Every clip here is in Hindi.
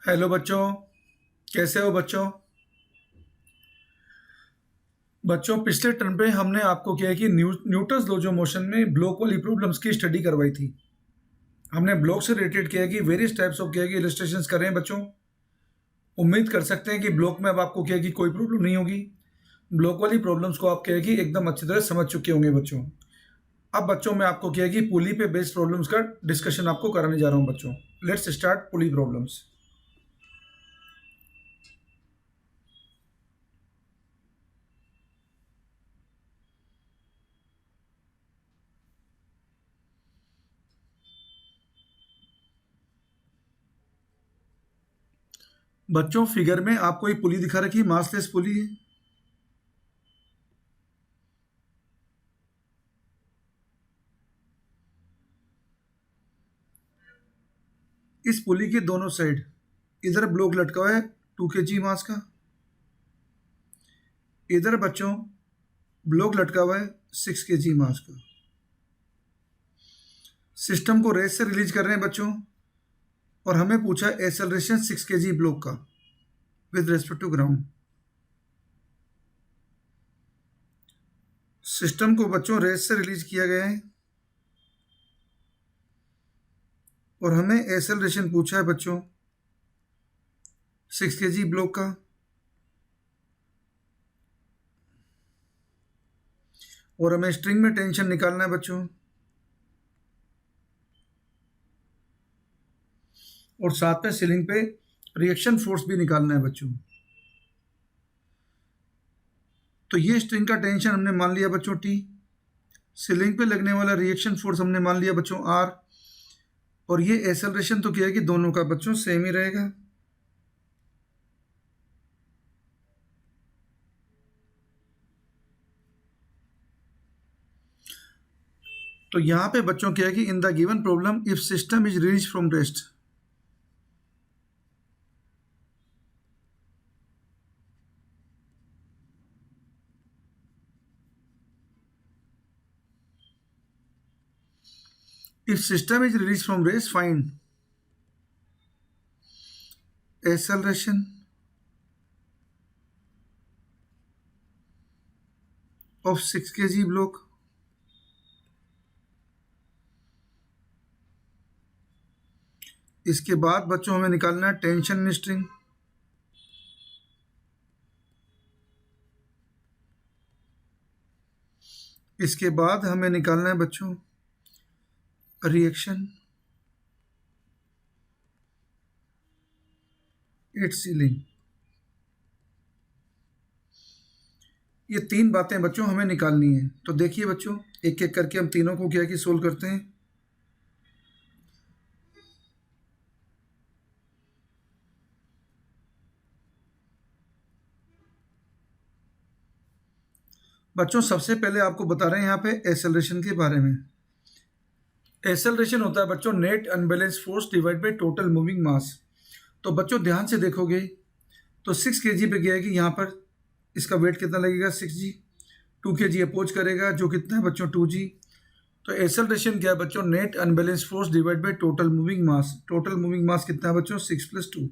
हेलो बच्चों, कैसे हो बच्चों? बच्चों पिछले टर्म पे हमने आपको क्या है कि न्यूटन्स लॉज ऑफ मोशन में ब्लॉक वाली प्रॉब्लम्स की स्टडी करवाई थी। हमने ब्लॉक से रिलेटेड किया कि वेरियस टाइप्स ऑफ क्या है कि इलस्ट्रेशंस कर रहे हैं बच्चों। उम्मीद कर सकते हैं कि ब्लॉक में अब आपको क्या है कि कोई प्रॉब्लम नहीं होगी। ब्लॉक वाली प्रॉब्लम्स को आप क्या है कि एकदम अच्छी तरह समझ चुके होंगे बच्चों। अब बच्चों मैं आपको क्या है कि पुली पे बेस्ड प्रॉब्लम्स का डिस्कशन आपको कराने जा रहा हूँ बच्चों। Let's start pulley problems. बच्चों फिगर में आपको एक पुली दिखा रखी है, मासलेस पुली है। इस पुली के दोनों साइड इधर ब्लॉक लटका हुआ है 2 kg मास का, इधर बच्चों ब्लॉक लटका हुआ है 6 kg मास का। सिस्टम को रेस से रिलीज कर रहे हैं बच्चों, और हमें पूछा एक्सेलरेशन 6 kg ब्लॉक का with respect to ground. System को बच्चों रेस से रिलीज किया गया है और हमें एक्सेलरेशन पूछा है बच्चों 6 kg ब्लॉक का। और हमें स्ट्रिंग में टेंशन निकालना है बच्चों, और साथ में सीलिंग पे रिएक्शन फोर्स भी निकालना है बच्चों। तो ये स्ट्रिंग का टेंशन हमने मान लिया बच्चों T, सीलिंग पे लगने वाला रिएक्शन फोर्स हमने मान लिया बच्चों R, और ये एक्सेलरेशन तो क्या है कि दोनों का बच्चों सेम ही रहेगा। तो यहां पे बच्चों क्या है कि in the given problem if system is release from rest, if system is released from rest, find acceleration of 6 kg block, इसके बाद बच्चों हमें निकालना है टेंशन इन स्ट्रिंग, इसके बाद हमें निकालना है बच्चों रिएक्शन एट सीलिंग। ये तीन बातें बच्चों हमें निकालनी है। तो देखिए बच्चों एक एक करके हम तीनों को क्या कि सोल्व करते हैं। बच्चों सबसे पहले आपको बता रहे हैं यहाँ पे एक्सेलरेशन के बारे में। एक्सेलरेशन होता है बच्चों net unbalance force divide by total moving mass. तो बच्चों ध्यान से देखोगे तो 6 kg पे गया है कि यहाँ पर इसका वेट कितना लगेगा 6g, 2 kg अपोज करेगा जो कितना है बच्चों 2g। तो एक्सेलरेशन क्या है बच्चों net unbalance force divide by total moving mass. Total moving mass कितना है बच्चों 6 + 2।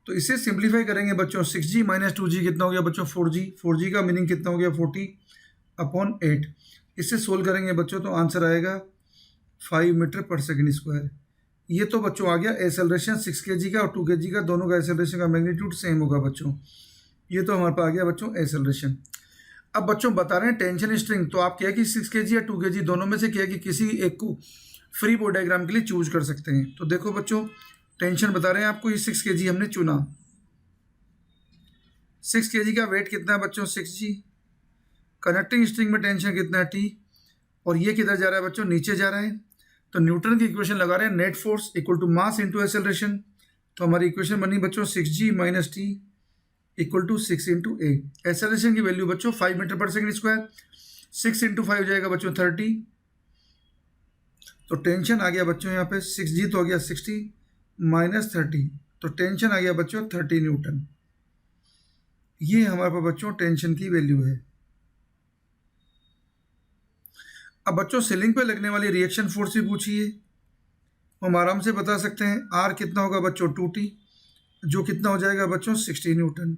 तो इसे सिंप्लीफाई करेंगे बच्चों 6g - 2g कितना हो गया बच्चों 4g। 4g का मीनिंग कितना हो गया 40/8। इसे सोल्व करेंगे बच्चों तो आंसर आएगा 5 मीटर पर सेकेंड स्क्वायर। ये तो बच्चों आ गया एक्सेलरेशन 6 kg का और 2 kg का, दोनों का एक्सेलरेशन का मैग्नीट्यूड सेम होगा बच्चों। ये तो हमारे पास आ गया बच्चों एक्सेलरेशन। अब बच्चों बता रहे हैं टेंशन स्ट्रिंग, तो आप क्या है कि 6 kg या 2 kg दोनों में से क्या है कि किसी एक को फ्री बॉडी डायग्राम के लिए चूज कर सकते हैं। तो देखो बच्चों टेंशन बता रहे हैं आपको, ये 6 kg हमने चुना। 6 kg का वेट कितना है बच्चों 6g। कनेक्टिंग स्ट्रिंग में टेंशन कितना है T, और ये किधर जा रहा है बच्चों नीचे जा रहा है। तो न्यूटन की इक्वेशन लगा रहे हैं net force equal to mass into acceleration. तो हमारी इक्वेशन बनी बच्चों 6g - T equal to 6 × a। Acceleration की वैल्यू बच्चों 5 मीटर पर सेकेंड स्क्वायर, 6 × 5 हो जाएगा बच्चों 30। तो टेंशन आ गया बच्चों यहाँ पे 6g तो आ गया 60 - 30, तो टेंशन आ गया बच्चों 30 न्यूटन। ये हमारे पास बच्चों टेंशन की वैल्यू है। अब बच्चों सीलिंग पे लगने वाली रिएक्शन फोर्स भी पूछी है। हम आराम से बता सकते हैं आर कितना होगा बच्चों 2t, जो कितना हो जाएगा बच्चों 60 न्यूटन।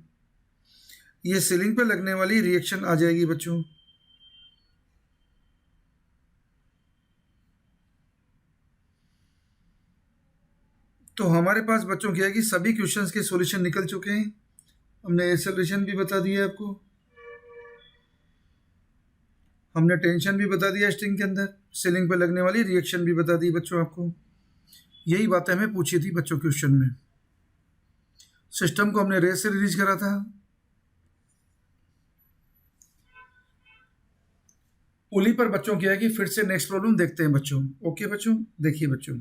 ये सीलिंग पे लगने वाली रिएक्शन आ जाएगी बच्चों। तो हमारे पास बच्चों क्या है कि सभी क्वेश्चंस के सॉल्यूशन निकल चुके हैं। हमने एक्सेलरेशन भी बता दिया आपको, हमने टेंशन भी बता दिया स्ट्रिंग के अंदर, सीलिंग पे लगने वाली रिएक्शन भी बता दी बच्चों आपको। यही बातें हमें पूछी थी बच्चों क्वेश्चन में। सिस्टम को हमने रेस से रिलीज करा था। पुली पर बच्चों क्या है कि फिर से नेक्स्ट प्रॉब्लम देखते हैं बच्चों। ओके बच्चों, देखिए बच्चों,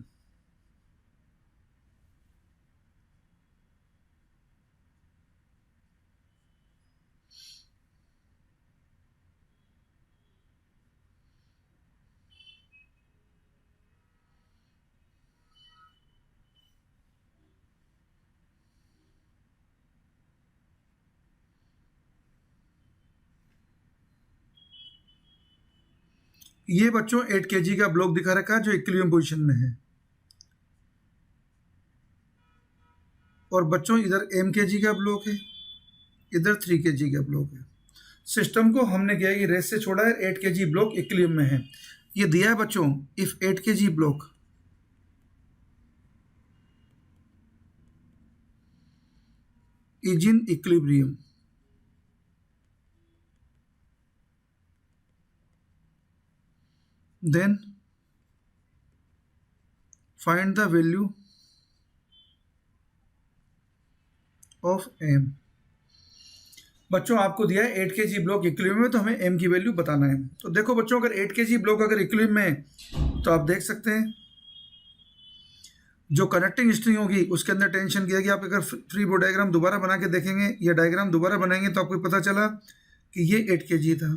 ये बच्चों 8 kg का ब्लॉक दिखा रखा है जो इक्विलिब्रियम पोजीशन में है, और बच्चों इधर m kg का ब्लॉक है, इधर 3 kg का ब्लॉक है। सिस्टम को हमने क्या है कि रेस से छोड़ा है, 8 kg ब्लॉक इक्विलिब्रियम में है। ये दिया है बच्चों, if 8 kg block is in equilibrium, then find the value of m। बच्चों आपको दिया है 8 kg ब्लॉक इक्विलिब्रियम में, तो हमें m की वैल्यू बताना है। तो देखो बच्चों, अगर 8 kg ब्लॉक अगर इक्विलिब्रियम में है तो आप देख सकते हैं जो कनेक्टिंग स्ट्रिंग होगी उसके अंदर टेंशन किया कि आप अगर फ्री बॉडी डायग्राम दोबारा बना के देखेंगे या डायग्राम दोबारा बनाएंगे तो आपको पता चला कि ये 8 kg था।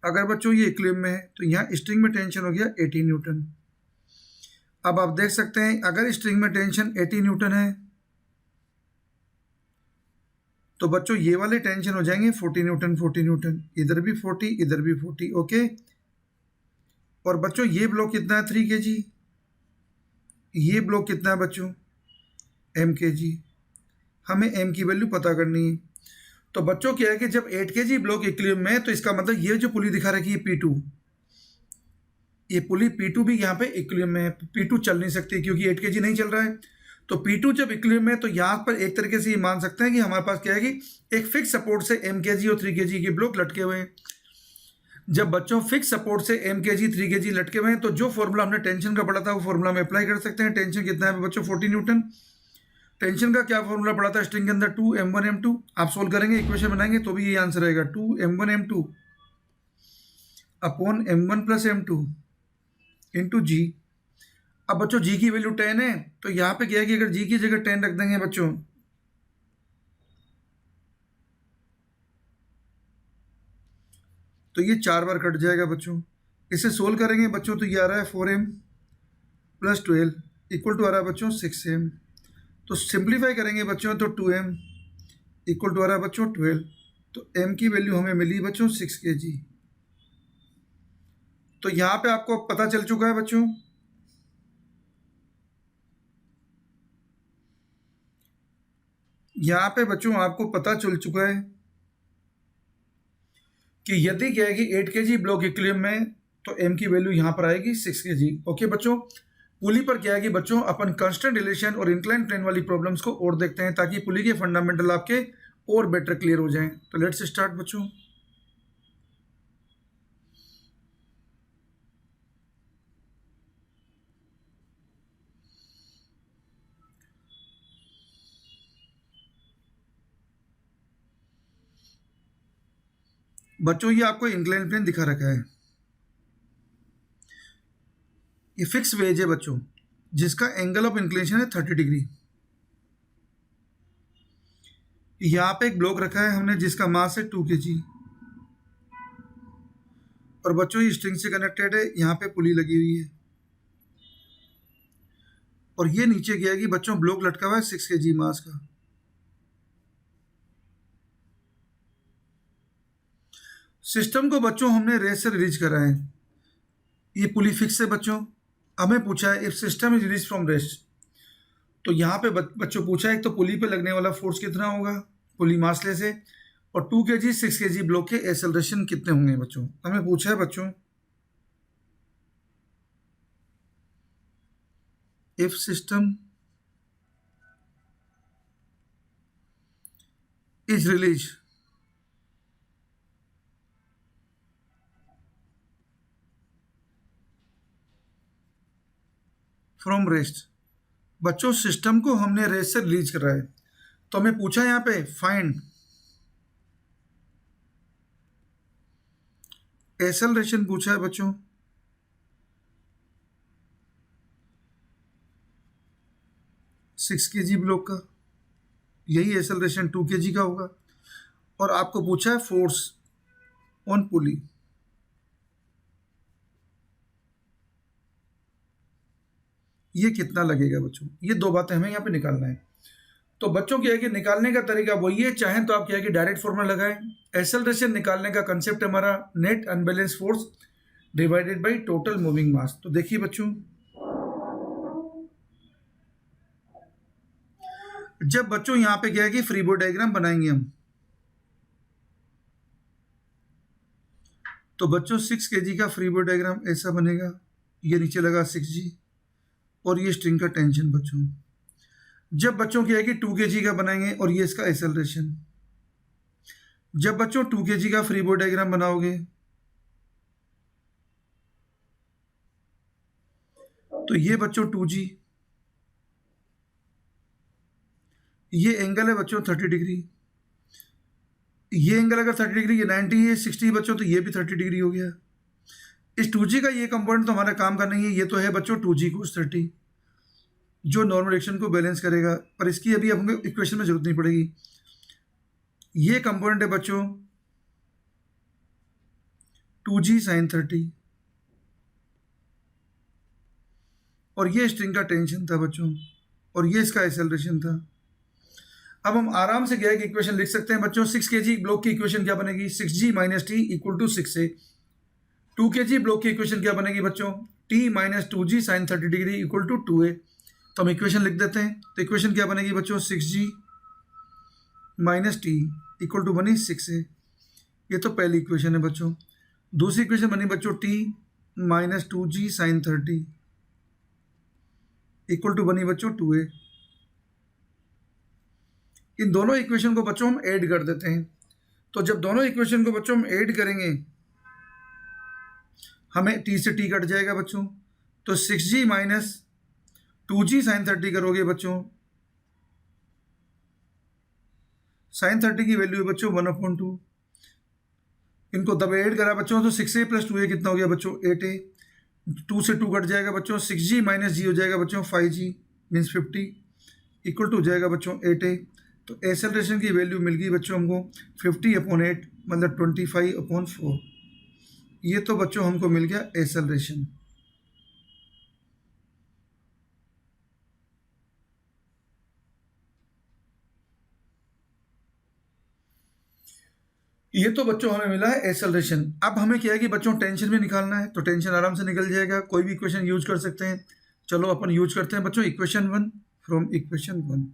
अगर बच्चों ये इक्विलिब्रियम में है तो यहाँ स्ट्रिंग में टेंशन हो गया 80 न्यूटन। अब आप देख सकते हैं अगर स्ट्रिंग में टेंशन 80 न्यूटन है तो बच्चों ये वाले टेंशन हो जाएंगे 40 न्यूटन, 40 न्यूटन, इधर भी 40, इधर भी 40। ओके, और बच्चों ये ब्लॉक कितना है 3 kg, ये ब्लॉक कितना है बच्चों m kg। हमें m की वैल्यू पता करनी है। तो बच्चों क्या है कि जब 8 kg ब्लॉक इक्विलिब्रियम में है तो इसका मतलब ये जो पुली दिखा रखी है P2, ये पुली P2 भी यहाँ पे इक्विलिब्रियम में है। P2 चल नहीं सकती क्योंकि 8 kg नहीं चल रहा है। तो P2 जब इक्विलिब्रियम में है तो यहाँ पर एक तरीके से ये मान सकते हैं कि हमारे पास क्या है कि एक फिक्स सपोर्ट से m kg और 3 kg के ब्लॉक लटके हुए हैं। जब बच्चों फिक्स सपोर्ट से m kg 3 kg लटके हुए हैं तो जो फॉर्मूला हमने टेंशन का पढ़ा था वो फॉर्मूला में अप्लाई कर सकते हैं। टेंशन कितना है बच्चों 40 न्यूटन। टेंशन का क्या फॉर्मूला पड़ा था स्ट्रिंग के अंदर 2m1m2। आप सोल्व करेंगे, इक्वेशन बनाएंगे तो भी ये आंसर आएगा 2m1m2 upon m1 plus m2 into जी। अब बच्चों जी की वैल्यू 10 है तो यहाँ पे क्या है कि अगर जी की जगह 10 रख देंगे बच्चों तो ये 4 बार कट जाएगा बच्चों। इसे सोल्व करेंगे बच्चों तो ये आ रहा है 4m प्लस 12 इक्वल टू आ रहा है बच्चों 6m। तो सिंप्लीफाई करेंगे बच्चों तो 2m इक्वल टू आ रहा है बच्चों 12। तो m की वैल्यू हमें मिली बच्चों 6 kg। तो यहाँ पे आपको पता चल चुका है बच्चों यहाँ पे बच्चों आपको पता चल चुका है कि यदि क्या है कि 8 kg ब्लॉक इक्विलिब्रियम में तो m की वैल्यू यहाँ पर आएगी 6 kg। ओके बच्चों, पुली पर क्या है कि बच्चों अपन कांस्टेंट रिलेशन और इंक्लाइन प्लेन वाली प्रॉब्लम्स को और देखते हैं ताकि पुली के फंडामेंटल आपके और बेटर क्लियर हो जाएं। तो लेट्स स्टार्ट बच्चों। बच्चों ये आपको इंक्लाइन प्लेन दिखा रखा है, ये फिक्स वेज है बच्चों जिसका एंगल ऑफ इंक्लिनेशन है 30 डिग्री। यहाँ पे एक ब्लॉक रखा है हमने जिसका मास है 2 kg, और बच्चों ये स्ट्रिंग से कनेक्टेड है, यहाँ पे पुली लगी हुई है, और ये नीचे गया कि बच्चों ब्लॉक लटका हुआ है 6 kg मास का। सिस्टम को बच्चों हमने रेस से रिलीज करा है, ये पुली फिक्स है बच्चों। हमें पूछा है if system is release from rest, तो यहाँ पे बच्चों पूछा है, एक तो पुली पे लगने वाला फोर्स कितना होगा पुली मासले से, और 2 kg 6 kg ब्लॉक के एक्सेलरेशन कितने होंगे बच्चों। हमें पूछा है बच्चों, if system is release from rest. बच्चों सिस्टम को हमने रेस्ट से रिलीज करा है, तो हमें पूछा है यहाँ पे फाइंड एक्सेलरेशन पूछा है बच्चों, सिक्स kg ब्लॉक का, यही एक्सेलरेशन 2 kg का होगा। और आपको पूछा है फोर्स ऑन पुली, ये कितना लगेगा बच्चों। ये दो बातें हमें यहाँ पे निकालना है। तो बच्चों क्या है कि निकालने का तरीका वही है, चाहें तो आप क्या है कि डायरेक्ट फॉर्मूला लगाएं। एक्सेलरेशन निकालने का कंसेप्ट हमारा net unbalance force divided by total moving mass. तो देखिए बच्चों, जब बच्चों यहाँ पे क्या है कि फ्री बॉडी डायग्राम बनाएंगे हम, तो बच्चों 6 kg का फ्री बॉडी डायग्राम ऐसा बनेगा, ये नीचे लगा 6G और ये स्ट्रिंग का टेंशन बच्चों। जब बच्चों क्या है कि 2 kg का बनाएंगे और ये इसका एक्सेलरेशन। जब बच्चों 2 kg का फ्री बॉडी डायग्राम बनाओगे तो ये बच्चों 2G, ये एंगल है बच्चों 30 डिग्री, ये एंगल अगर 30 डिग्री, ये 90 है, 60 बच्चों, तो ये भी 30 डिग्री हो गया। इस 2G का ये कंपोनेंट तो हमारा काम का नहीं है, ये तो है बच्चों 2G cos 30 जो नॉर्मल डायरेक्शन को बैलेंस करेगा, पर इसकी अभी हमको इक्वेशन में जरूरत नहीं पड़ेगी। ये कंपोनेंट है बच्चों 2G sin 30 और ये स्ट्रिंग का टेंशन था बच्चों और ये इसका एक्सेलरेशन था। अब हम आराम से क्या है कि इक्वेशन लिख सकते हैं बच्चों। 6 kg ब्लॉक की इक्वेशन क्या बनेगी, 6G - T इक्वल टू 6 है। 2 kg ब्लॉक की इक्वेशन क्या बनेगी बच्चों, T - 2G sin 30 degree equal to 2 है। तो हम इक्वेशन लिख देते हैं। तो इक्वेशन क्या बनेगी बच्चों, 6G - T इक्वल टू बनी 6 है। ये तो पहली इक्वेशन है बच्चों। दूसरी इक्वेशन बनी बच्चों T - 2G sin 30 equal to बनी बच्चों 2 है। इन दोनों इक्वेशन को बच्चों हम ऐड कर देते हैं। तो जब दोनों इक्वेशन को बच्चों हम ऐड करेंगे, हमें T से T कट जाएगा बच्चों। तो 6G - 2G sin 30 करोगे बच्चों, sin 30 की वैल्यू है बच्चों 1/2। इनको तब ऐड करा बच्चों तो 6A + 2A कितना हो गया बच्चों, 8A। 2 से 2 कट जाएगा बच्चों, 6G - G हो जाएगा बच्चों 5G मीन्स 50 इक्वल टू हो जाएगा बच्चों 8A। तो एक्सेलरेशन की वैल्यू मिल गई बच्चों हमको 50/8 मतलब 25/4। ये तो बच्चों हमको मिल गया एक्सेलरेशन। ये तो बच्चों हमें मिला है एक्सेलरेशन। अब हमें क्या है कि बच्चों टेंशन भी निकालना है, तो टेंशन आराम से निकल जाएगा, कोई भी इक्वेशन यूज कर सकते हैं। चलो अपन यूज करते हैं बच्चों इक्वेशन 1 फ्रॉम इक्वेशन 1।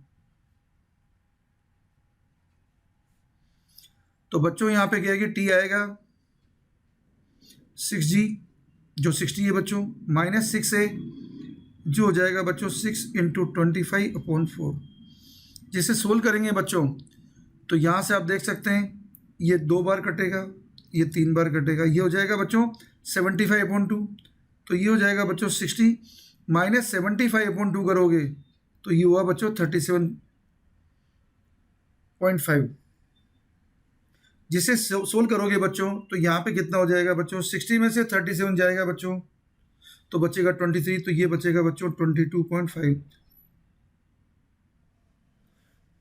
तो बच्चों यहाँ पे क्या है कि T आएगा 6G जो 60 है बच्चों -6A जो हो जाएगा बच्चों 6 × 25/4। जिसे सोल्व करेंगे बच्चों तो यहाँ से आप देख सकते हैं ये 2 बार कटेगा, ये 3 बार कटेगा, ये हो जाएगा बच्चों 75/2। तो ये हो जाएगा बच्चों 60 -75/2 करोगे तो ये हुआ बच्चों 37.5। जिसे सोल्व करोगे बच्चों तो यहाँ पे कितना हो जाएगा बच्चों, 60 में से 37 जाएगा बच्चों तो बचेगा 23, तो ये बचेगा बच्चों 22.5।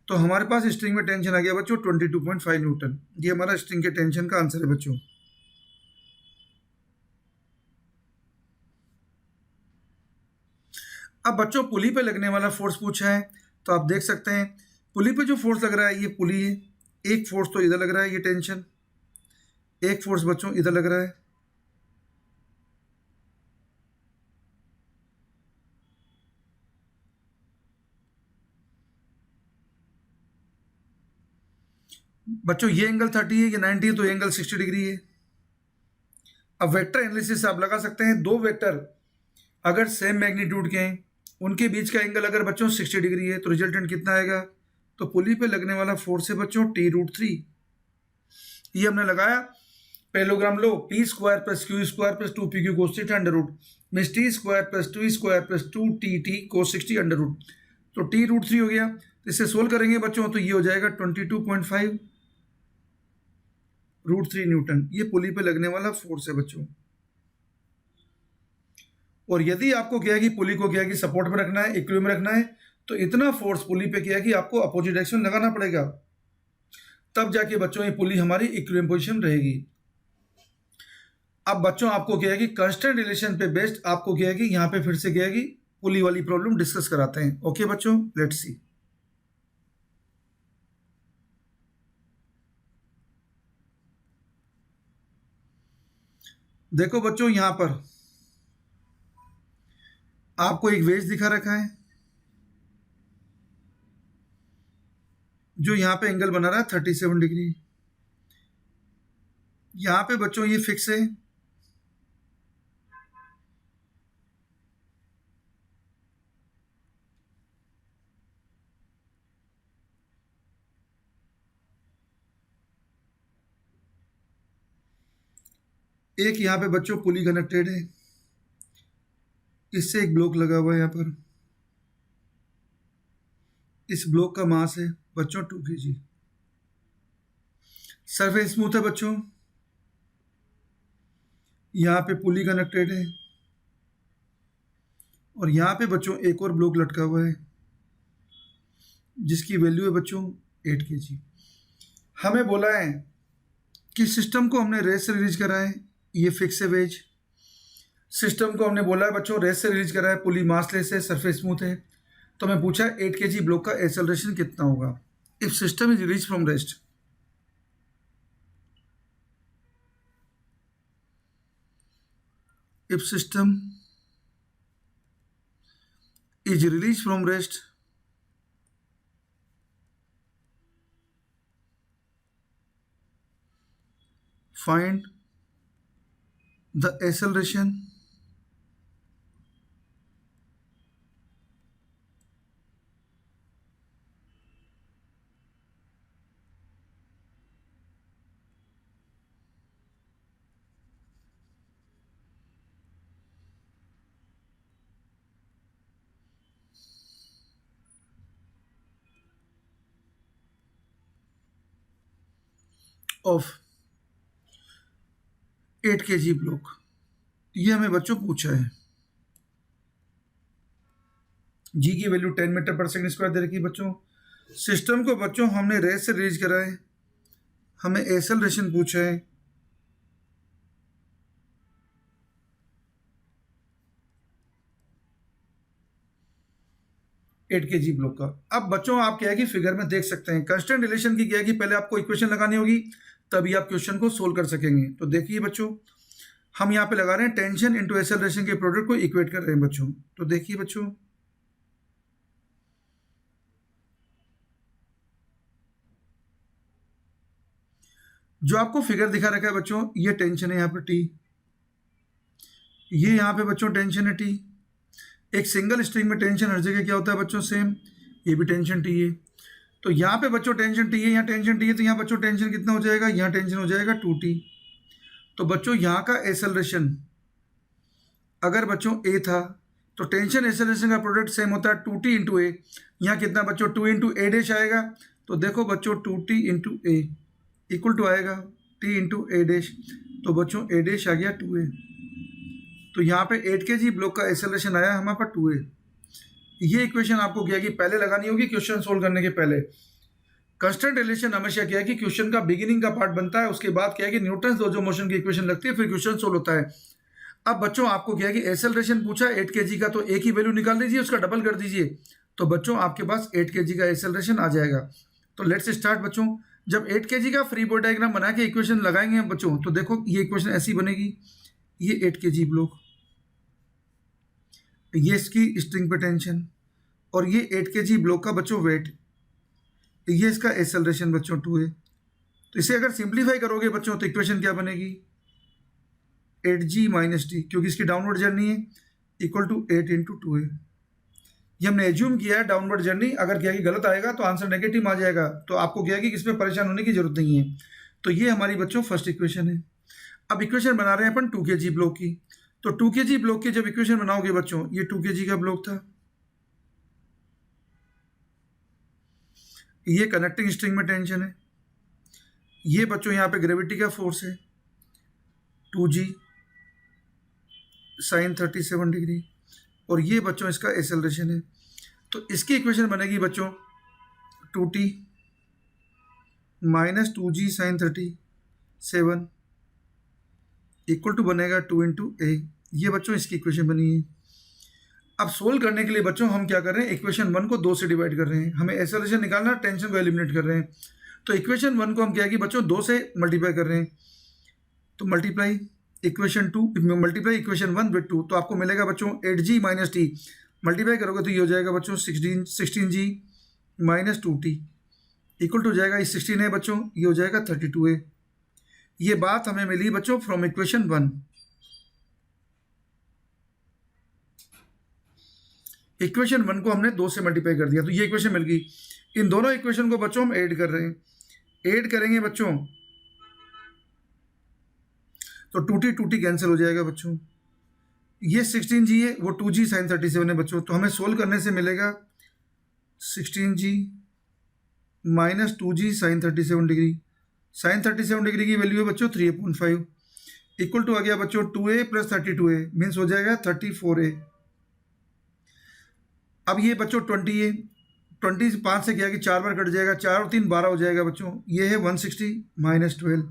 तो हमारे पास स्ट्रिंग में टेंशन आ गया बच्चों 22.5 न्यूटन। ये हमारा स्ट्रिंग के टेंशन का आंसर है बच्चों। अब बच्चों पुली पे लगने वाला फोर्स पूछा है, तो आप देख सकते हैं पुली पे जो फोर्स लग रहा है ये पुली है। एक फोर्स तो इधर लग रहा है, ये टेंशन। एक फोर्स बच्चों इधर लग रहा है। बच्चों ये एंगल 30 है, ये 90 है, तो ये एंगल 60 डिग्री है। अब वेक्टर एनालिसिस आप लगा सकते हैं, दो वेक्टर अगर सेम मैग्नीट्यूड के हैं, उनके बीच का एंगल अगर बच्चों 60 डिग्री है, तो रिजल्टेंट कितना आएगा? तो पुली पे लगने वाला फोर्स है बच्चों T√3। ये हमने लगाया, पैरेललोग्राम लो, P square plus Q square plus 2pq cos theta under root means T square plus 2 square plus 2tt cos 60 under root, तो T√3 हो गया। तो इसे सोल्व करेंगे बच्चों तो ये हो जाएगा 22.5 √3 न्यूटन। ये पुली पे लगने वाला फोर्स है बच्चों। और यदि आपको क्या है कि पुली को क्या है कि सपोर्ट में रखना है, इक्विलिब्रियम में रखना है, तो इतना फोर्स पुली पे क्या है कि आपको अपोजिट डायरेक्शन में लगाना पड़ेगा, तब जाके बच्चों ये पुली हमारी इक्विलिब्रियम पोजीशन रहेगी। अब बच्चों आपको क्या है कि कांस्टेंट रिलेशन पे बेस्ड आपको क्या है कि यहाँ पे फिर से क्या है कि पुली वाली प्रॉब्लम डिस्कस कराते हैं। ओके बच्चों, लेट्स सी। देखो बच्चों, यहां पर आपको एक वेज दिखा रखा है, जो यहां पे एंगल बना रहा है 37 डिग्री। यहां पे बच्चों ये फिक्स है, एक यहां पे बच्चों पुली कनेक्टेड है, इससे एक ब्लॉक लगा हुआ है। यहां पर इस ब्लॉक का मास है बच्चों 2 kg। सरफेस स्मूथ है बच्चों, यहाँ पे पुली कनेक्टेड है, और यहाँ पे बच्चों एक और ब्लॉक लटका हुआ है, जिसकी वैल्यू है बच्चों 8 kg। हमें बोला है कि सिस्टम को हमने रेस से रिलीज करा है, ये फिक्स है वेज। सिस्टम को हमने बोला है बच्चों रेस से रिलीज करा है, पुली मासलेस है, सरफेस स्मूथ है। तो मैं पूछा 8 kg ब्लॉक का एक्सेलरेशन कितना होगा if system is release from rest. If system is released from rest, find the acceleration of 8 kg block. ये हमें बच्चों पूछा है। जी की वैल्यू 10 मीटर पर सेकंड स्क्वायर दे रखी है बच्चों। सिस्टम को बच्चों हमने रेस से रिलीज करा है, हमें एक्सेलरेशन पूछा है। एट के जी ब्लॉक का। अब बच्चों आप क्या है कि फिगर में देख सकते हैं, कांस्टेंट रिलेशन की क्या है कि पहले आपको इक्वेशन लगानी होगी, तभी आप क्वेश्चन को सोल्व कर सकेंगे। तो देखिए बच्चों, हम यहाँ पे लगा रहे हैं टेंशन इंटू एक्सेलरेशन के प्रोडक्ट को इक्वेट कर रहे हैं बच्चों। तो देखिए बच्चों, जो आपको फिगर दिखा रखा है बच्चों, ये टेंशन है यहाँ पर टी, ये यहाँ पे बच्चों टेंशन है टी। एक सिंगल स्ट्रिंग में टेंशन हर जगह क्या होता है बच्चों, सेम। ये भी टेंशन टी है, तो यहाँ पे बच्चों टेंशन टी है, यहाँ टेंशन टी है, तो यहाँ बच्चों टेंशन कितना हो जाएगा, यहाँ टेंशन हो जाएगा 2t। तो बच्चों यहाँ का एक्सेलरेशन अगर बच्चों a था, तो टेंशन एक्सेलरेशन का प्रोडक्ट सेम होता है 2t इंटू ए। यहाँ कितना बच्चों 2 इंटू ए डैश आएगा, तो देखो बच्चों 2t into a equal to आएगा t इंटू ए डैश, तो बच्चों ए डैश आ गया 2a। तो यहाँ पे 8 kg ब्लॉक का एक्सेलरेशन आया हमारे पास 2a। ये इक्वेशन आपको क्या है कि पहले लगानी होगी क्वेश्चन सोल्व करने के पहले। कांस्टेंट रिलेशन हमेशा क्या है कि क्वेश्चन का बिगिनिंग का पार्ट बनता है, उसके बाद क्या है कि न्यूटन लॉ ऑफ मोशन की इक्वेशन लगती है, फिर क्वेश्चन सोल्व होता है। अब बच्चों आपको क्या है कि एक्सेलरेशन पूछा 8 kg का, तो एक ही वैल्यू निकाल दीजिए, उसका डबल कर दीजिए, तो बच्चों आपके पास 8 kg का एक्सेलरेशन आ जाएगा। तो लेट्स स्टार्ट बच्चों। जब 8 kg का फ्री बॉडी डायग्राम बना के इक्वेशन लगाएंगे बच्चों, तो देखो ये इक्वेशन ऐसी बनेगी, ये 8 kg ब्लॉक, ये इसकी स्ट्रिंग पे टेंशन, और ये 8 kg ब्लॉक का बच्चों वेट, ये इसका एक्सेलरेशन बच्चों 2a। तो इसे अगर सिंप्लीफाई करोगे बच्चों तो इक्वेशन क्या बनेगी, 8g माइनस टी, क्योंकि इसकी डाउनवर्ड जर्नी है, इक्वल टू 8 इंटू 2a। ये हमने एज्यूम किया है डाउनवर्ड जर्नी, अगर क्या कि गलत आएगा तो आंसर नेगेटिव आ जाएगा, तो आपको क्या है कि इसमें परेशान होने की जरूरत नहीं है। तो ये हमारी बच्चों फर्स्ट इक्वेशन है। अब इक्वेशन बना रहे हैं अपन 2 kg ब्लॉक की। तो 2 kg ब्लॉक की जब इक्वेशन बनाओगे बच्चों, ये 2 kg का ब्लॉक था, ये कनेक्टिंग स्ट्रिंग में टेंशन है, ये बच्चों यहाँ पे ग्रेविटी का फोर्स है 2g साइन 37 डिग्री, और ये बच्चों इसका एक्सेलरेशन है। तो इसकी इक्वेशन बनेगी बच्चों 2t minus 2g sine 37 equal to बनेगा 2 इंटू ए। ये बच्चों इसकी इक्वेशन बनी है। अब सोल्व करने के लिए बच्चों हम क्या कर रहे हैं, इक्वेशन 1 को 2 से डिवाइड कर रहे हैं, हमें एक्सेलरेशन निकालना, टेंशन को एलिमिनेट कर रहे हैं। तो इक्वेशन 1 को हम क्या है कि बच्चों 2 से मल्टीप्लाई कर रहे हैं, तो मल्टीप्लाई इक्वेशन 1 विद 2, तो आपको मिलेगा बच्चों 8g माइनस टी, मल्टीप्लाई करोगे तो ये हो जाएगा बच्चों 16g minus 2t equal to जाएगा, इस 16 है बच्चों, ये हो जाएगा 32a। ये बात हमें मिली बच्चों फ्रॉम इक्वेशन 1। इक्वेशन 1 को हमने 2 से मल्टीप्लाई कर दिया, तो ये इक्वेशन मिल गई। इन दोनों इक्वेशन को बच्चों हम ऐड कर रहे हैं, ऐड करेंगे बच्चों तो 2t कैंसिल हो जाएगा बच्चों, ये 16g है, वो 2g साइन 37 है बच्चों। तो हमें सोल्व करने से मिलेगा 16g minus 2g sine 37 degree, sine 37 degree की वैल्यू है बच्चों 3/5 इक्वल टू आ गया बच्चों 2a प्लस 32a मीन्स हो जाएगा 34a। अब ये बच्चों 20 है, 20 5 से क्या कि 4 बार कट जाएगा, 4 और 3 12 हो जाएगा बच्चों। ये है 160 माइनस 12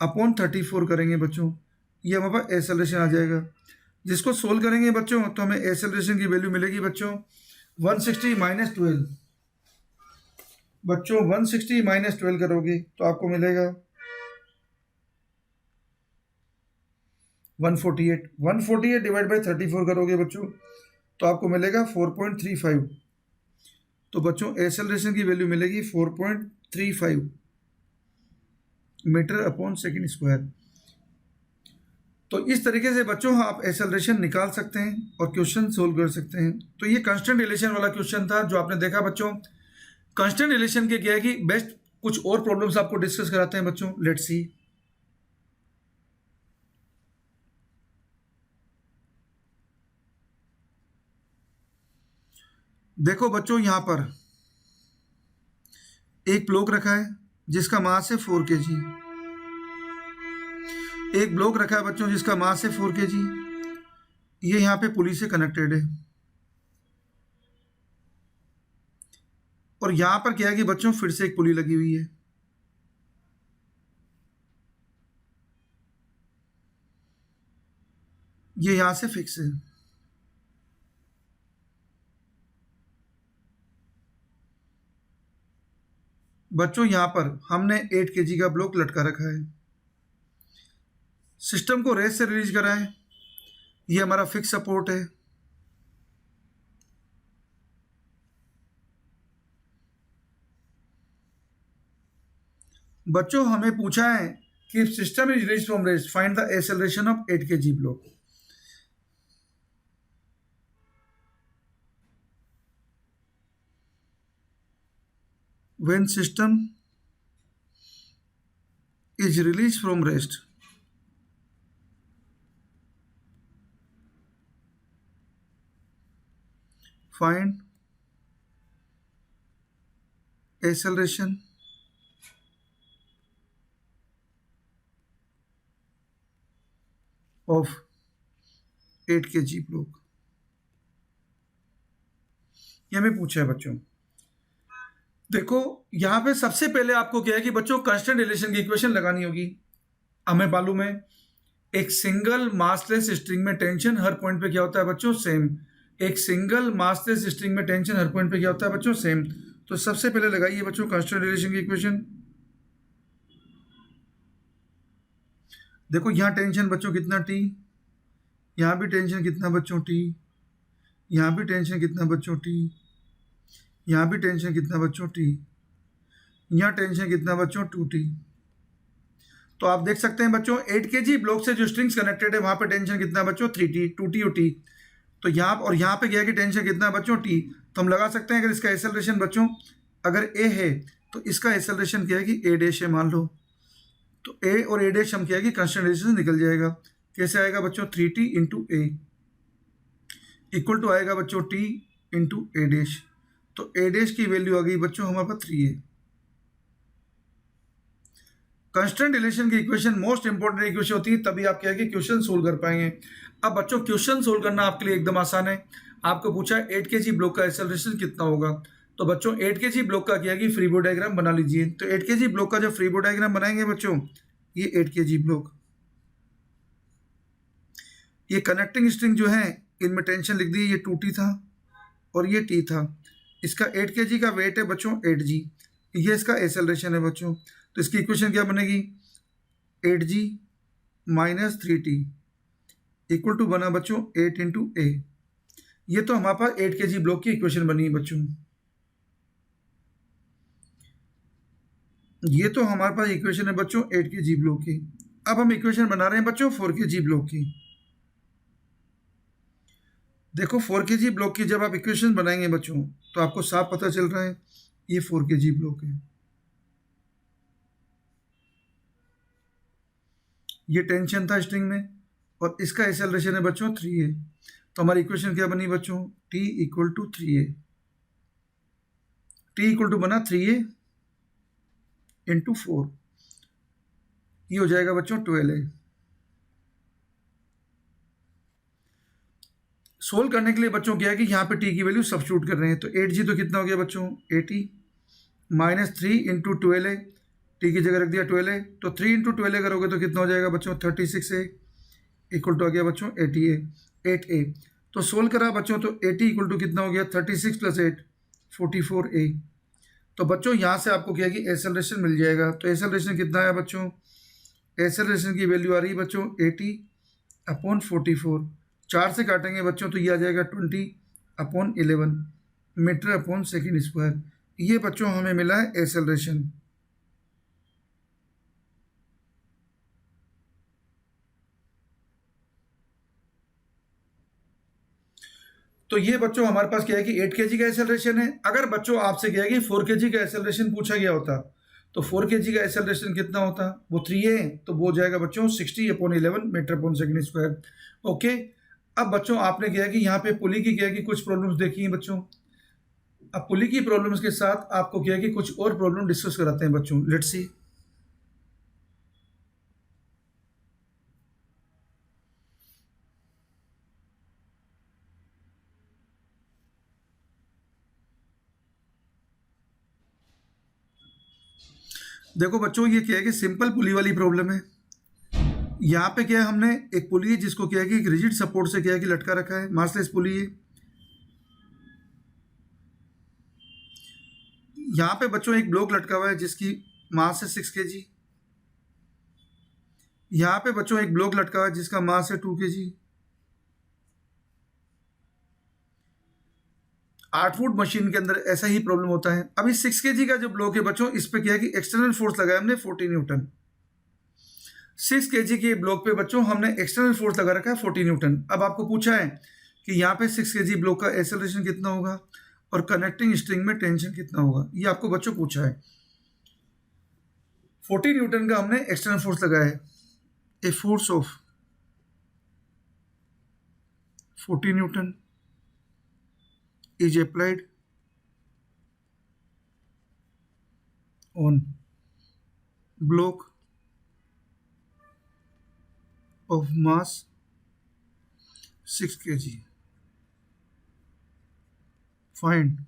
अपॉन 34 करेंगे बच्चों, ये हमारे पास एक्सेलरेशन आ जाएगा। जिसको सोल्व करेंगे बच्चों तो हमें एक्सेलरेशन की वैल्यू मिलेगी बच्चों 160 माइनस 12। बच्चों 160 माइनस 12 करोगे तो आपको मिलेगा 148। 148 डिवाइड बाई 34 करोगे बच्चों तो आपको मिलेगा 4.35। तो बच्चों एक्सेलरेशन की वैल्यू मिलेगी 4.35 मीटर अपॉन सेकेंड स्क्वायर। तो इस तरीके से बच्चों आप एक्सेलरेशन निकाल सकते हैं और क्वेश्चन सोल्व कर सकते हैं। तो ये कांस्टेंट रिलेशन वाला क्वेश्चन था जो आपने देखा बच्चों। कांस्टेंट रिलेशन के क्या है कि बेस्ट कुछ और प्रॉब्लम्स आपको डिस्कस कराते हैं बच्चों, लेट्स सी। देखो बच्चों यहाँ पर एक ब्लॉक रखा है जिसका मास है 4 kg, एक ब्लॉक रखा है बच्चों जिसका मास है 4 kg, ये यहाँ पे पुली से कनेक्टेड है, और यहाँ पर क्या है कि बच्चों फिर से एक पुली लगी हुई है। ये यहाँ से फिक्स है। बच्चों यहाँ पर हमने 8 kg का ब्लॉक लटका रखा है, सिस्टम को रेस से रिलीज करा है, ये हमारा फिक्स सपोर्ट है। बच्चों हमें पूछा है कि system is release from rest, find the acceleration of 8 kg block. When system is release from rest, find acceleration of 8 kg block. ये हमें पूछा है बच्चों। देखो यहाँ पे सबसे पहले आपको क्या है कि बच्चों कांस्टेंट रिलेशन की इक्वेशन लगानी होगी। हमें मालूम है एक सिंगल मासलेस स्ट्रिंग में टेंशन हर पॉइंट पे क्या होता है बच्चों, सेम। एक सिंगल मासलेस स्ट्रिंग में टेंशन हर पॉइंट पे क्या होता है बच्चों, सेम। तो सबसे पहले लगाइए बच्चों कांस्टेंट रिलेशन की इक्वेशन। देखो यहाँ टेंशन बच्चों कितना टी, यहाँ भी टेंशन कितना बच्चों टी, यहाँ भी टेंशन कितना बच्चों टी, यहाँ भी टेंशन कितना बच्चों टी, यहाँ टेंशन कितना बच्चों 2t। तो आप देख सकते हैं बच्चों 8 kg ब्लॉक से जो स्ट्रिंग्स कनेक्टेड है वहां पे टेंशन कितना बच्चों 3t, 2t और t। तो यहाँ और यहाँ पे गया कि टेंशन कितना बच्चों t। तो हम लगा सकते हैं अगर इसका एक्सेलरेशन बच्चों अगर a है तो इसका एक्सेलरेशन क्या है कि a डैश है मान लो। तो a और a डैश हम क्या है कि कांस्टेंट रेजिस्टेंस निकल जाएगा। कैसे आएगा बच्चों 3t into a equal to आएगा बच्चों t इंटू ए डैश। तो a डैश की वैल्यू आ गई बच्चों हमारे पास 3 है। कांस्टेंट रिलेशन की इक्वेशन मोस्ट इंपॉर्टेंट इक्वेशन होती है, तभी आप क्या है कि क्वेश्चन सोल्व कर पाएंगे। अब बच्चों क्वेश्चन सोल्व करना आपके लिए एकदम आसान है। आपको पूछा है 8 kg ब्लॉक का एक्सेलरेशन कितना होगा। तो बच्चों 8 kg ब्लॉक का क्या कि फ्री बॉडी डायग्राम बना लीजिए। तो 8 kg ब्लॉक का जो फ्री बॉडी डायग्राम बनाएंगे बच्चों, ये 8 kg ब्लॉक, ये कनेक्टिंग स्ट्रिंग जो है इनमें टेंशन लिख दी, ये 2t था और ये t था। इसका 8 kg का वेट है बच्चों 8g, ये इसका एक्सेलरेशन है बच्चों। तो इसकी इक्वेशन क्या बनेगी 8g minus 3t equal to बना बच्चों 8 इंटू ए। ये तो हमारे पास 8 kg ब्लॉक की इक्वेशन बनी है बच्चों। ये तो हमारे पास इक्वेशन है बच्चों 8 kg ब्लॉक की। अब हम इक्वेशन बना रहे हैं बच्चों 4 kg ब्लॉक की। देखो 4 kg ब्लॉक की जब आप इक्वेशन बनाएंगे बच्चों तो आपको साफ पता चल रहा है ये 4 kg ब्लॉक है, ये टेंशन था स्ट्रिंग में और इसका एक्सेलरेशन है बच्चों 3 है। तो हमारी इक्वेशन क्या बनी बच्चों t equal to 3a। t equal to बना 3a इंटू 4, ये हो जाएगा बच्चों 12a। सोल्व करने के लिए बच्चों क्या है कि यहाँ पे t की वैल्यू सब्स्टिट्यूट कर रहे हैं। तो 8g तो कितना हो गया बच्चों 80 माइनस 3 इंटू 12a, टी की जगह रख दिया 12a। तो 3 इंटू 12a करोगे तो कितना हो जाएगा बच्चों 36a इक्वल टू आ गया बच्चों 8a। तो सोल्व करा बच्चों तो 80 इक्वल टू कितना हो गया 36 प्लस 8 44a। तो बच्चों यहाँ से आपको क्या है कि एक्सेलरेशन मिल जाएगा। तो एक्सेलरेशन कितना है बच्चों, एक्सेलरेशन की वैल्यू आ रही है बच्चों 80 अपॉन 44। 4 से काटेंगे बच्चों तो ये आ जाएगा 20 upon 11 metre upon second square. ये बच्चों हमें मिला है एक्सेलरेशन। तो ये बच्चों हमारे पास क्या है कि 8 kg का एक्सेलरेशन है। अगर बच्चों आपसे क्या है कि 4 kg का एक्सेलरेशन पूछा गया होता तो 4 kg का एक्सेलरेशन कितना होता, वो 3 है तो वो हो जाएगा बच्चों 60 upon 11 metre upon second square. Okay. अब बच्चों आपने क्या है कि यहाँ पे पुली की क्या है कि कुछ प्रॉब्लम्स देखी हैं बच्चों। अब पुली की प्रॉब्लम्स के साथ आपको क्या है कि कुछ और प्रॉब्लम डिस्कस कराते हैं बच्चों। Let's see. देखो बच्चों ये क्या है कि सिंपल पुली वाली प्रॉब्लम है। यहाँ पे क्या है हमने एक पुली है जिसको क्या है कि एक रिजिड सपोर्ट से क्या है कि लटका रखा है, मासलेस पुली है। यहाँ पे बच्चों एक ब्लॉक लटका हुआ है जिसकी मास है 6 kg। यहाँ पे बच्चों एक ब्लॉक लटका हुआ है जिसका मास है 2 kg। 8 फुट मशीन के अंदर ऐसा ही प्रॉब्लम होता है। अभी 6 kg का जो ब्लॉक है बच्चों इस पे क्या है कि एक्सटर्नल फोर्स लगाया हमने 40 न्यूटन। 6 kg के ब्लॉक पे बच्चों हमने एक्सटर्नल फोर्स लगा रखा है 40 न्यूटन। अब आपको पूछा है कि यहाँ पे 6 kg ब्लॉक का एक्सेलरेशन कितना होगा और कनेक्टिंग स्ट्रिंग में टेंशन कितना होगा, ये आपको बच्चों पूछा है। 40 न्यूटन का हमने एक्सटर्नल फोर्स लगाया है। A force of 40 Newton is applied on block of mass 6 kg. Find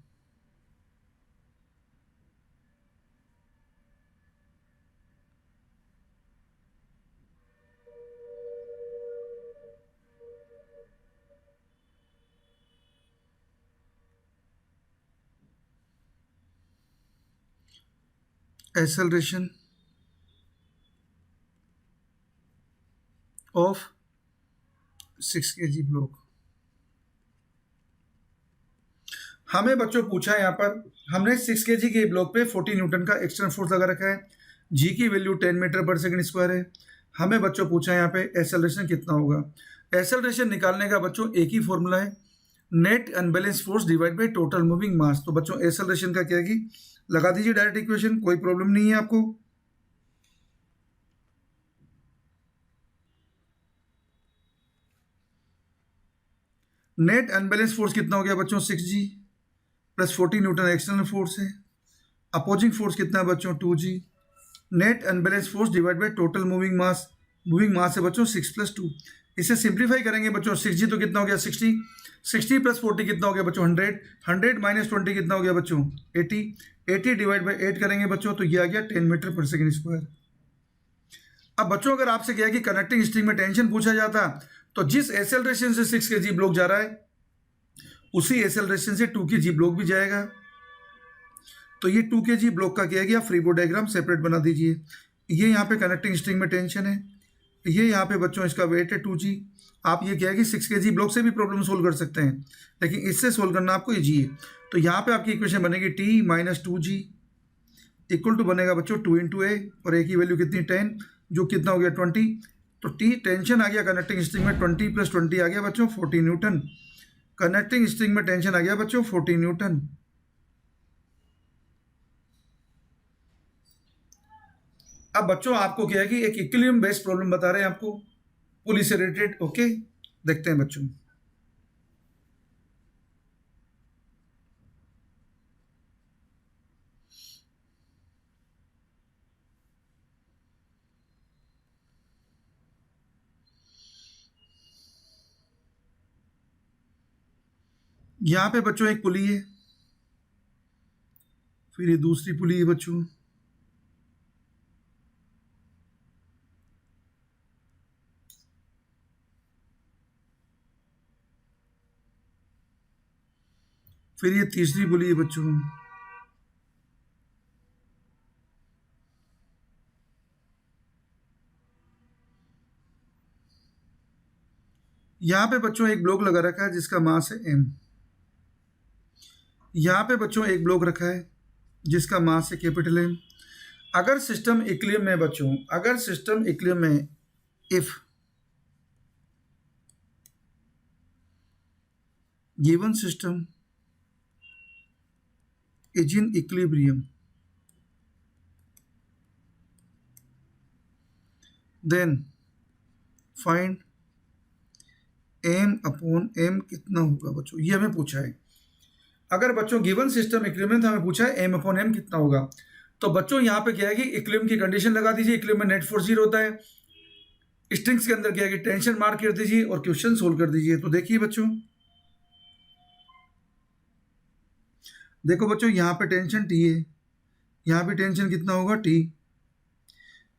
acceleration of 6 kg block। हमें बच्चों पूछा है यहाँ पर, हमने 6 kg के ब्लॉक पे 40 न्यूटन का एक्सटर्नल फोर्स लगा रखा है, जी की वैल्यू 10 मीटर पर सेकंड स्क्वायर है। हमें बच्चों पूछा है यहाँ पे एक्सेलरेशन कितना होगा। एक्सेलरेशन निकालने का बच्चों एक ही फॉर्मूला है, net unbalance force divide by total moving mass. तो बच्चों एक्सेलरेशन का क्या है कि लगा दीजिए डायरेक्ट इक्वेशन, कोई प्रॉब्लम नहीं है आपको। नेट अनबैलेंस फोर्स कितना हो गया बच्चों 6G plus 40 newton external force है। अपोजिंग फोर्स कितना है बच्चों 2G। Net unbalance force divide by total moving mass, moving mass है बच्चों 6 + 2। इसे सिंप्लीफाई करेंगे बच्चों, 6G तो कितना हो गया 60, 60 + 40 कितना हो गया बच्चों 100, 100 - 20 कितना हो गया बच्चों 80, 80 डिवाइड बाई 8 करेंगे बच्चों तो ये आ गया 10 मीटर पर सेकंड स्क्वायर। अब बच्चों अगर आपसे क्या है कि कनेक्टिंग स्ट्रिंग में टेंशन पूछा जाता तो जिस एक्सेलरेशन से 6 kg ब्लॉक जा रहा है उसी एक्सेलरेशन से 2 kg ब्लॉक भी जाएगा। तो ये 2 kg ब्लॉक का क्या है कि आप फ्री बॉडी डायग्राम सेपरेट बना दीजिए। ये यहाँ पे कनेक्टिंग स्ट्रिंग में टेंशन है, ये यहाँ पे बच्चों इसका वेट है 2G। आप ये क्या है कि 6 kg ब्लॉक से भी प्रॉब्लम सोल्व कर सकते हैं, लेकिन इससे सोल्व करना आपको ईजी है। तो यहाँ पे आपकी इक्वेशन बनेगी T - 2G इक्वल टू बनेगा बच्चों 2 × A और A की वैल्यू कितनी 10, जो कितना हो गया 20। तो T टेंशन आ गया कनेक्टिंग स्ट्रिंग में 20 + 20 आ गया बच्चों 40 न्यूटन। कनेक्टिंग स्ट्रिंग में टेंशन आ गया बच्चों 40 न्यूटन। अब बच्चों आपको क्या है कि एक इक्विलिब्रियम बेस्ड प्रॉब्लम बता रहे हैं आपको, पुली से रिलेटेड। ओके, देखते हैं बच्चों। यहां पे बच्चों एक पुली है, फिर ये दूसरी पुली है बच्चों, फिर ये तीसरी पुली है बच्चों, यहां पे बच्चों एक ब्लॉक लगा रखा है जिसका मास है m। यहां पे बच्चों एक ब्लॉक रखा है जिसका मास है कैपिटल M। अगर सिस्टम इक्विलिब्रियम में बच्चों, अगर सिस्टम इक्विलिब्रियम में, if given system is in equilibrium, then find m/m कितना होगा बच्चों, ये हमें पूछा है। अगर बच्चों गिवन सिस्टम इक्विलिब्रियम था, हमें पूछा है m/m कितना होगा। तो बच्चों यहाँ पे क्या है कि इक्विलिब्रियम की कंडीशन लगा दीजिए, इक्विलिब्रियम में नेट फोर्स 0 होता है, स्ट्रिंग्स के अंदर क्या है कि टेंशन मार्क कर दीजिए और क्वेश्चन सोल्व कर दीजिए। तो देखिए बच्चों, देखो बच्चों यहाँ पे टेंशन T है, यहाँ पे टेंशन कितना होगा T,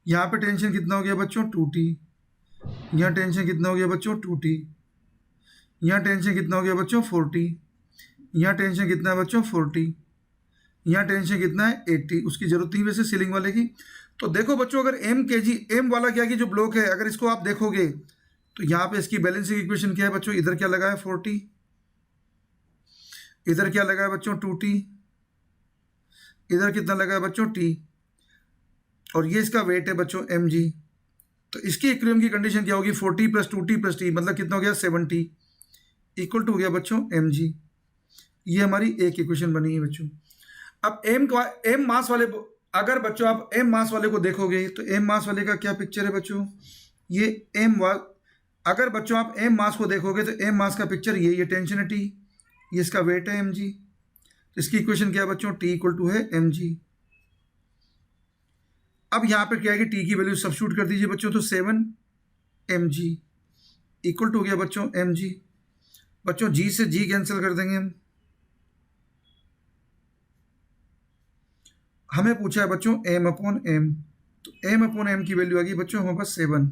यहाँ पे टेंशन कितना हो गया बच्चों 2T, यहाँ टेंशन कितना हो गया बच्चों 2T, यहाँ टेंशन कितना हो गया बच्चों 4T, यहाँ टेंशन कितना है बच्चों 40, यहाँ टेंशन कितना है 80। उसकी जरूरत नहीं वैसे सीलिंग वाले की। तो देखो बच्चों, अगर m वाला क्या कि जो ब्लॉक है, अगर इसको आप देखोगे तो यहाँ पे इसकी बैलेंसिंग इक्वेशन क्या है बच्चों, इधर क्या लगा है 40, इधर क्या लगा है बच्चों 2T, इधर कितना लगा है बच्चों T, और ये इसका वेट है बच्चों mg। तो इसकी इक्विलिब्रियम की कंडीशन क्या होगी 40 + 2T + T, मतलब कितना हो गया 70 इक्वल टू हो गया बच्चों mg। ये हमारी एक इक्वेशन बनी है बच्चों। अब m मास वाले, अगर बच्चों आप m मास वाले को देखोगे तो m मास वाले का क्या पिक्चर है बच्चों, ये अगर बच्चों आप m मास को देखोगे तो m मास का पिक्चर ये टेंशन है T, ये इसका वेट है mg। तो इसकी इक्वेशन क्या है बच्चों, T = है mg। अब यहाँ पे क्या है कि T की वैल्यू सब्स्टिट्यूट कर दीजिए बच्चों, तो 7 mg इक्वल टू हो गया बच्चों mg। बच्चों G से G कैंसिल कर देंगे हम। हमें पूछा है बच्चों m/m, तो m/m की वैल्यू आ गई बच्चों हमारे पास 7।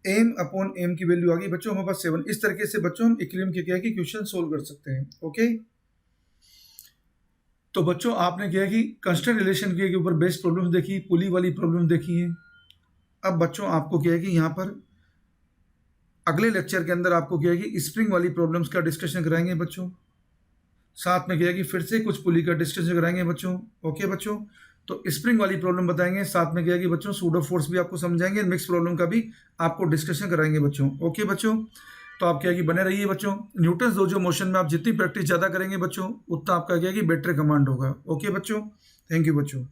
m/m की वैल्यू आ गई बच्चों हमारे पास 7। इस तरीके से बच्चों हम इक्विलिब्रियम के क्या है कि क्वेश्चन सोल्व कर सकते हैं। ओके, तो बच्चों आपने क्या है कि कांस्टेंट रिलेशन के ऊपर बेस्ड प्रॉब्लम देखी, पुली वाली प्रॉब्लम देखी है। अब बच्चों आपको क्या है कि यहाँ पर अगले लेक्चर के अंदर आपको क्या है कि स्प्रिंग वाली प्रॉब्लम्स का डिस्कशन कराएंगे बच्चों। साथ में क्या है कि फिर से कुछ पुली का डिस्कशन कराएंगे बच्चों। ओके बच्चों, तो स्प्रिंग वाली प्रॉब्लम बताएंगे, साथ में क्या है कि बच्चों सूडो फोर्स भी आपको समझाएंगे, मिक्स प्रॉब्लम का भी आपको डिस्कशन कराएंगे बच्चों। ओके बच्चों, तो आप क्या है कि बने रहिए बच्चों। न्यूटन डोजो मोशन में आप जितनी प्रैक्टिस ज़्यादा करेंगे बच्चों, उतना आपका क्या है कि बेटर कमांड होगा। ओके बच्चों, थैंक यू बच्चों।